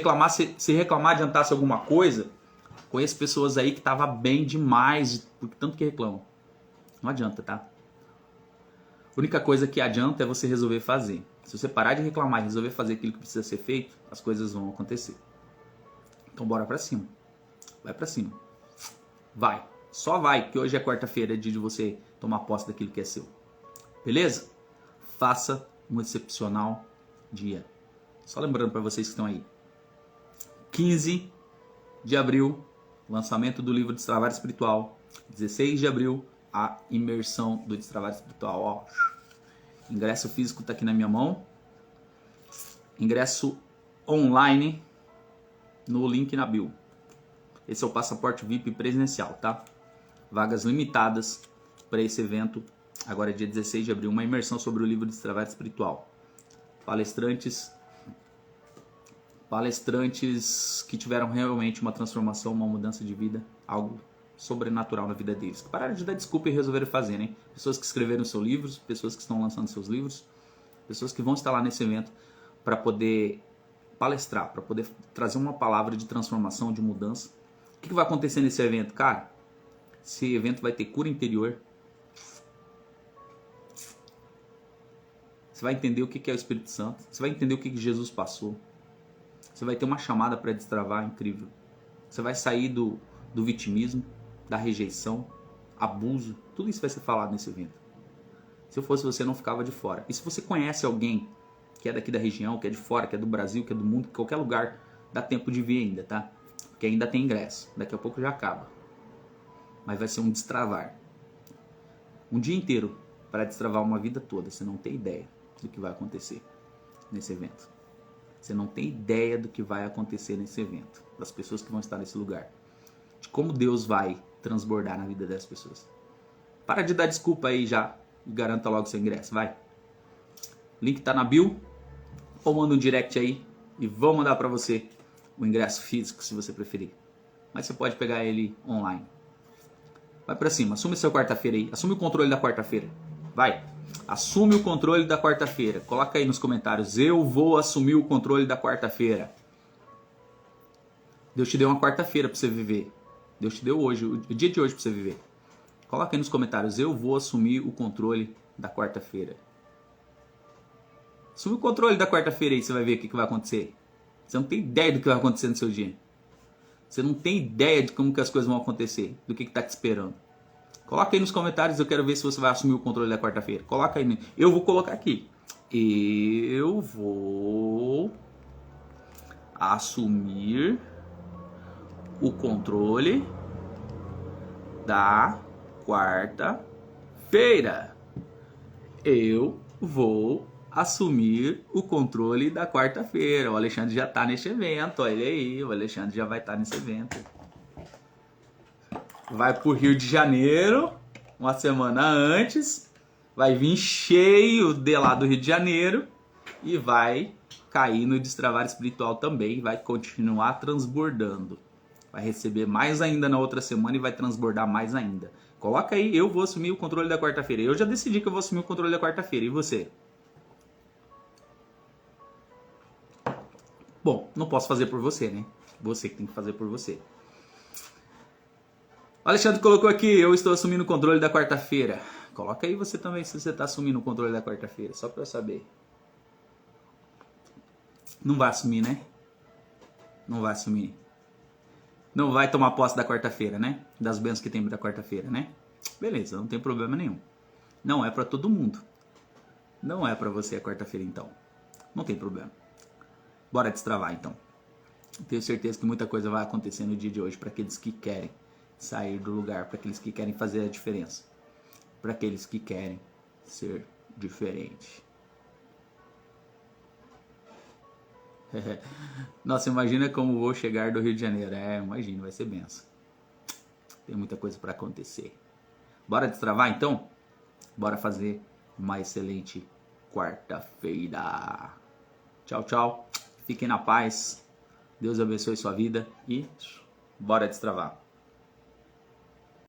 reclamar adiantasse alguma coisa, conheço pessoas aí que estavam bem demais, por tanto que reclamam. Não adianta, tá? A única coisa que adianta é você resolver fazer. Se você parar de reclamar e resolver fazer aquilo que precisa ser feito, as coisas vão acontecer. Então bora pra cima. Vai pra cima. Vai. Só vai, porque hoje é quarta-feira, é dia de você tomar posse daquilo que é seu. Beleza? Faça um excepcional dia. Só lembrando para vocês que estão aí. 15 de abril, lançamento do livro Destravar Espiritual. 16 de abril, a imersão do Destravar Espiritual. Ó, ingresso físico está aqui na minha mão. Ingresso online no link na bio. Esse é o passaporte VIP presencial, tá? Vagas limitadas para esse evento. Agora é dia 16 de abril, uma imersão sobre o livro Destravar Espiritual. Palestrantes que tiveram realmente uma transformação, uma mudança de vida, algo sobrenatural na vida deles. Que pararam de dar desculpa e resolveram fazer, né? Pessoas que escreveram seus livros, pessoas que estão lançando seus livros, pessoas que vão estar lá nesse evento para poder palestrar, para poder trazer uma palavra de transformação, de mudança. O que vai acontecer nesse evento? Cara, esse evento vai ter cura interior. Você vai entender o que é o Espírito Santo. Você vai entender o que Jesus passou. Você vai ter uma chamada para destravar incrível. Você vai sair do vitimismo, da rejeição, abuso. Tudo isso vai ser falado nesse evento. Se eu fosse você, não ficava de fora. E se você conhece alguém que é daqui da região, que é de fora, que é do Brasil, que é do mundo, qualquer lugar, dá tempo de vir ainda, tá? Porque ainda tem ingresso. Daqui a pouco já acaba. Mas vai ser um destravar. Um dia inteiro para destravar uma vida toda. Você não tem ideia do que vai acontecer nesse evento. Você não tem ideia do que vai acontecer nesse evento, das pessoas que vão estar nesse lugar, de como Deus vai transbordar na vida dessas pessoas. Para de dar desculpa aí já e garanta logo seu ingresso, vai. Link tá na bio, ou manda um direct aí e vou mandar para você o ingresso físico se você preferir. Mas você pode pegar ele online. Vai para cima, assume seu quarta-feira aí, assume o controle da quarta-feira, vai. Assume o controle da quarta-feira. Coloca aí nos comentários. Eu vou assumir o controle da quarta-feira. Deus te deu uma quarta-feira para você viver. Deus te deu hoje, o dia de hoje para você viver. Coloca aí nos comentários. Eu vou assumir o controle da quarta-feira. Assume o controle da quarta-feira aí, você vai ver o que vai acontecer. Você não tem ideia do que vai acontecer no seu dia. Você não tem ideia de como que as coisas vão acontecer, do que está te esperando. Coloca aí nos comentários, eu quero ver se você vai assumir o controle da quarta-feira. Coloca aí. Eu vou colocar aqui. Eu vou assumir o controle da quarta-feira. Eu vou assumir o controle da quarta-feira. O Alexandre já está nesse evento. Olha aí, o Alexandre já vai estar nesse evento. Vai pro Rio de Janeiro, uma semana antes, vai vir cheio de lá do Rio de Janeiro e vai cair no Destravar Espiritual também, vai continuar transbordando. Vai receber mais ainda na outra semana e vai transbordar mais ainda. Coloca aí, eu vou assumir o controle da quarta-feira. Eu já decidi que eu vou assumir o controle da quarta-feira. E você? Bom, não posso fazer por você, né? Você que tem que fazer por você. O Alexandre colocou aqui, eu estou assumindo o controle da quarta-feira. Coloca aí você também se você está assumindo o controle da quarta-feira, só para eu saber. Não vai assumir, né? Não vai assumir. Não vai tomar posse da quarta-feira, né? Das bênçãos que tem da quarta-feira, né? Beleza, não tem problema nenhum. Não é para todo mundo. Não é para você a quarta-feira, então. Não tem problema. Bora destravar, então. Tenho certeza que muita coisa vai acontecer no dia de hoje para aqueles que querem sair do lugar, para aqueles que querem fazer a diferença, para aqueles que querem ser diferente. Nossa, imagina como vou chegar do Rio de Janeiro. Imagina, vai ser benção. Tem muita coisa para acontecer. Bora destravar então? Bora fazer uma excelente quarta-feira. Tchau, tchau. Fiquem na paz. Deus abençoe sua vida e bora destravar.